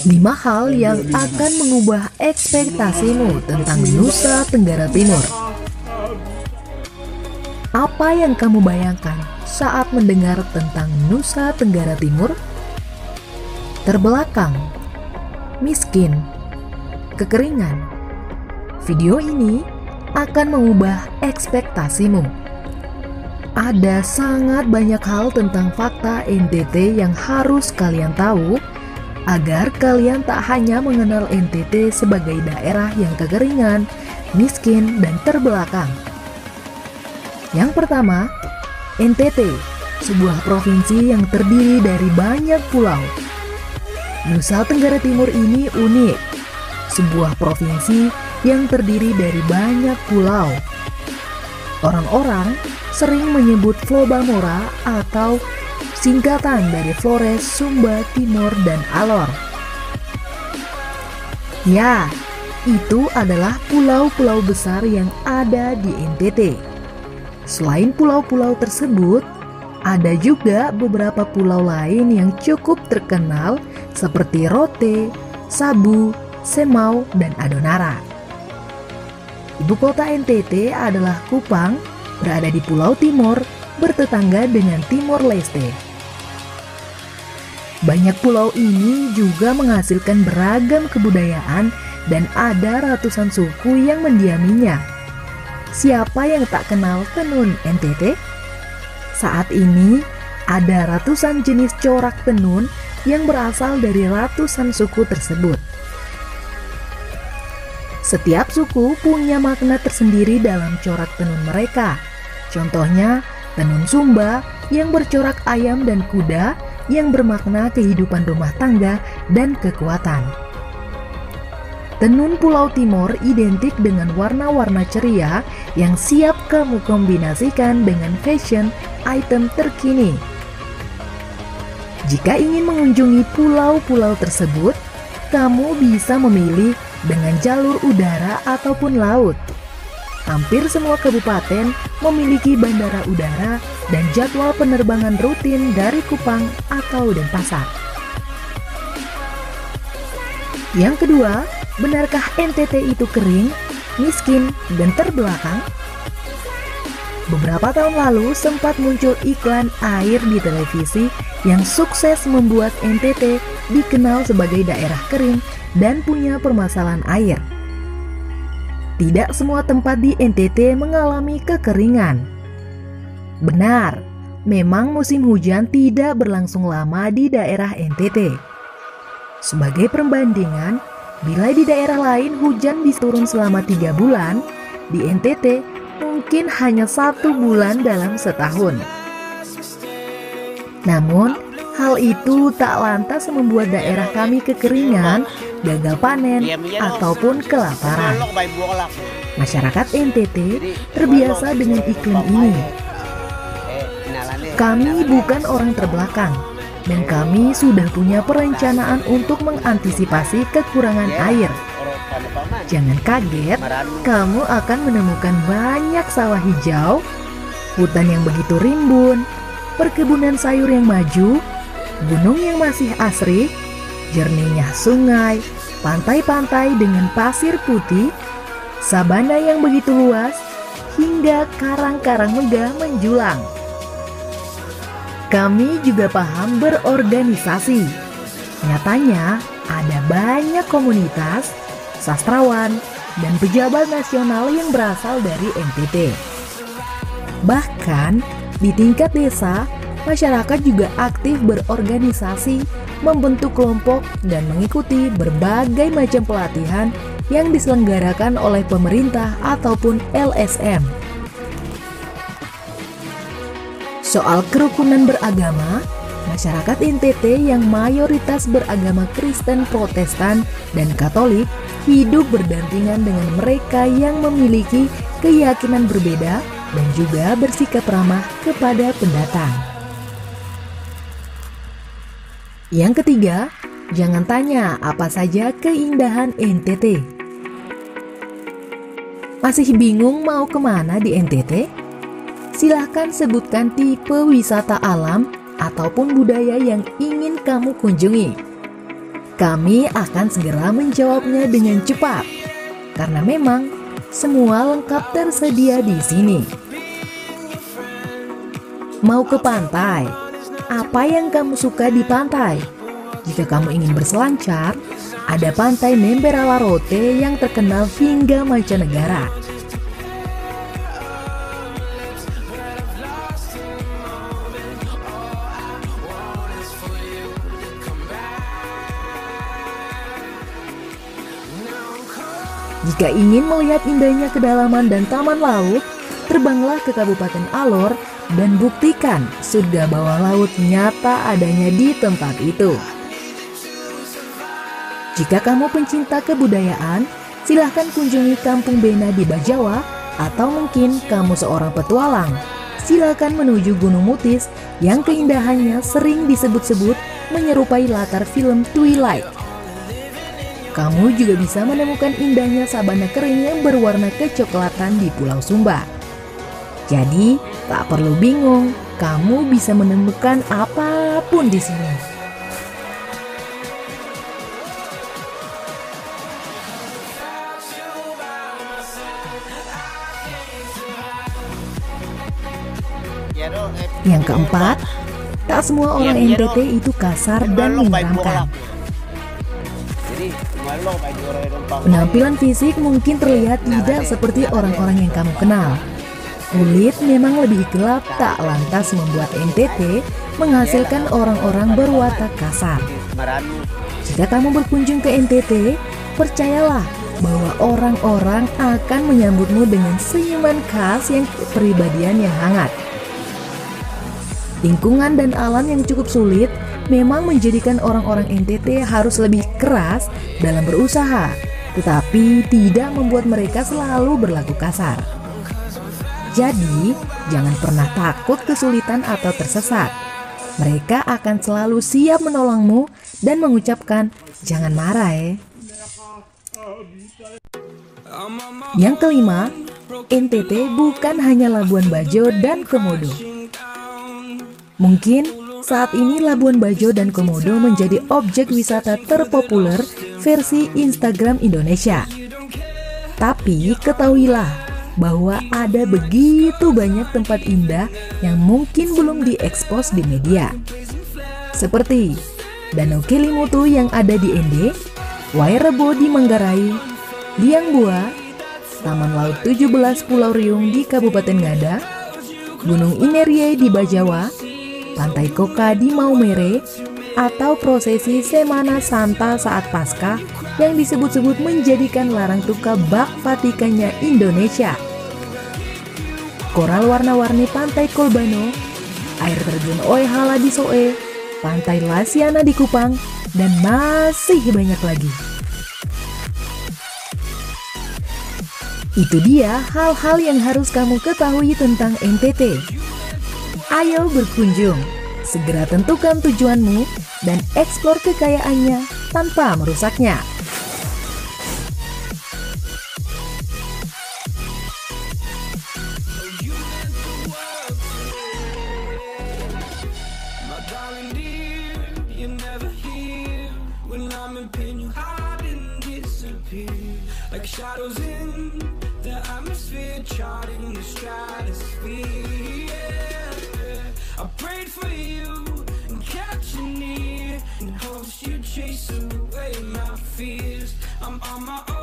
Lima hal yang akan mengubah ekspektasimu tentang Nusa Tenggara Timur. Apa yang kamu bayangkan saat mendengar tentang Nusa Tenggara Timur? Terbelakang, miskin, kekeringan. Video ini akan mengubah ekspektasimu. Ada sangat banyak hal tentang fakta NTT yang harus kalian tahu agar kalian tak hanya mengenal NTT sebagai daerah yang kekeringan, miskin, dan terbelakang. Yang pertama, NTT, sebuah provinsi yang terdiri dari banyak pulau. Nusa Tenggara Timur ini unik, sebuah provinsi yang terdiri dari banyak pulau. Orang-orang sering menyebut Flobamora atau singkatan dari Flores, Sumba, Timor, dan Alor. Ya, itu adalah pulau-pulau besar yang ada di NTT. Selain pulau-pulau tersebut, ada juga beberapa pulau lain yang cukup terkenal seperti Rote, Sabu, Semau, dan Adonara. Ibu kota NTT adalah Kupang, berada di Pulau Timor, bertetangga dengan Timor Leste. Banyak pulau ini juga menghasilkan beragam kebudayaan dan ada ratusan suku yang mendiaminya. Siapa yang tak kenal tenun NTT? Saat ini ada ratusan jenis corak tenun yang berasal dari ratusan suku tersebut. Setiap suku punya makna tersendiri dalam corak tenun mereka. Contohnya, tenun Sumba yang bercorak ayam dan kuda yang bermakna kehidupan rumah tangga dan kekuatan. Tenun Pulau Timor identik dengan warna-warna ceria yang siap kamu kombinasikan dengan fashion item terkini. Jika ingin mengunjungi pulau-pulau tersebut, kamu bisa memilih dengan jalur udara ataupun laut. Hampir semua kabupaten memiliki bandara udara dan jadwal penerbangan rutin dari Kupang atau Denpasar. Yang kedua, benarkah NTT itu kering, miskin, dan terbelakang? Beberapa tahun lalu sempat muncul iklan air di televisi yang sukses membuat NTT dikenal sebagai daerah kering dan punya permasalahan air. Tidak semua tempat di NTT mengalami kekeringan. Benar, memang musim hujan tidak berlangsung lama di daerah NTT. Sebagai perbandingan, bila di daerah lain hujan bisa turun selama 3 bulan, di NTT mungkin hanya 1 bulan dalam setahun. Namun, hal itu tak lantas membuat daerah kami kekeringan, gagal panen, ataupun kelaparan. Masyarakat NTT terbiasa dengan iklim ini. Kami bukan orang terbelakang, dan kami sudah punya perencanaan untuk mengantisipasi kekurangan air. Jangan kaget, kamu akan menemukan banyak sawah hijau, hutan yang begitu rimbun, perkebunan sayur yang maju, gunung yang masih asri, jernihnya sungai, pantai-pantai dengan pasir putih, sabana yang begitu luas, hingga karang-karang megah menjulang. Kami juga paham berorganisasi. Nyatanya, ada banyak komunitas, sastrawan, dan pejabat nasional yang berasal dari NTT. Bahkan, di tingkat desa, masyarakat juga aktif berorganisasi, membentuk kelompok, dan mengikuti berbagai macam pelatihan yang diselenggarakan oleh pemerintah ataupun LSM. Soal kerukunan beragama, Masyarakat NTT yang mayoritas beragama Kristen, Protestan, dan Katolik hidup berdampingan dengan mereka yang memiliki keyakinan berbeda dan juga bersikap ramah kepada pendatang. Yang ketiga, jangan tanya apa saja keindahan NTT. Masih bingung mau kemana di NTT? Silahkan sebutkan tipe wisata alam ataupun budaya yang ingin kamu kunjungi. Kami akan segera menjawabnya dengan cepat, karena memang semua lengkap tersedia di sini. Mau ke pantai? Apa yang kamu suka di pantai? Jika kamu ingin berselancar, ada pantai Membera Rote yang terkenal hingga mancanegara. Jika ingin melihat indahnya kedalaman dan taman laut, terbanglah ke Kabupaten Alor dan buktikan surga bawah laut nyata adanya di tempat itu. Jika kamu pencinta kebudayaan, silahkan kunjungi Kampung Bena di Bajawa, atau mungkin kamu seorang petualang, silahkan menuju Gunung Mutis yang keindahannya sering disebut-sebut menyerupai latar film Twilight. Kamu juga bisa menemukan indahnya sabana kering yang berwarna kecoklatan di Pulau Sumba. Jadi, tak perlu bingung, kamu bisa menemukan apapun di sini. Yang keempat, tak semua orang NTT itu kasar dan menyeramkan. Penampilan fisik mungkin terlihat tidak seperti orang-orang yang kamu kenal. Kulit memang lebih gelap, tak lantas membuat NTT menghasilkan orang-orang berwatak kasar. Jika kamu berkunjung ke NTT, percayalah bahwa orang-orang akan menyambutmu dengan senyuman khas yang kepribadian yang hangat. Lingkungan dan alam yang cukup sulit memang menjadikan orang-orang NTT harus lebih keras dalam berusaha, tetapi tidak membuat mereka selalu berlaku kasar. Jadi, jangan pernah takut kesulitan atau tersesat. Mereka akan selalu siap menolongmu dan mengucapkan, "Jangan marah ya." Yang kelima, NTT bukan hanya Labuan Bajo dan Komodo. Mungkin saat ini Labuan Bajo dan Komodo menjadi objek wisata terpopuler versi Instagram Indonesia. Tapi ketahuilah bahwa ada begitu banyak tempat indah yang mungkin belum diekspos di media. Seperti Danau Kelimutu yang ada di Ende, Wairebo di Manggarai, Liangbua, Taman Laut 17 Pulau Riung di Kabupaten Ngada, Gunung Inerie di Bajawa, Pantai Koka di Maumere, atau prosesi Semana Santa saat Paskah yang disebut-sebut menjadikan Larang Tuka bak Vatikannya Indonesia. Koral warna-warni Pantai Kolbano, air terjun Oehala di Soe, Pantai Lasiana di Kupang, dan masih banyak lagi. Itu dia hal-hal yang harus kamu ketahui tentang NTT. Ayo berkunjung, segera tentukan tujuanmu dan eksplor kekayaannya tanpa merusaknya. I prayed for you and kept you near in hopes you'd chase away my fears. I'm on my own.